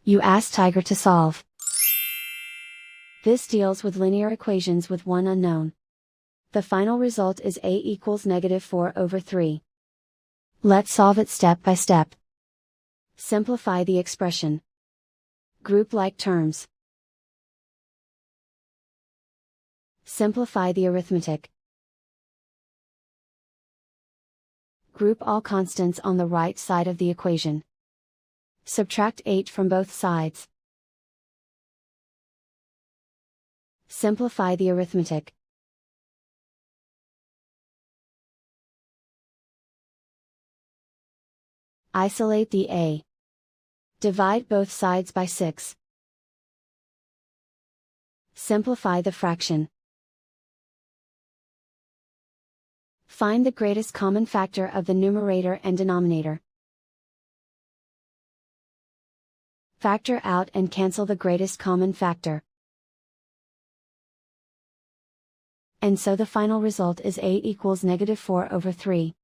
You ask Tiger to solve. This deals with linear equations with one unknown. The final result is a equals -4/3. Let's solve it step by step. Simplify the expression. Group like terms. Simplify the arithmetic. Group all constants on the right side of the equation. Subtract 8 from both sides. Simplify the arithmetic. Isolate the a. Divide both sides by 6. Simplify the fraction. Find the greatest common factor of the numerator and denominator. Factor out and cancel the greatest common factor. And so the final result is a equals -4/3.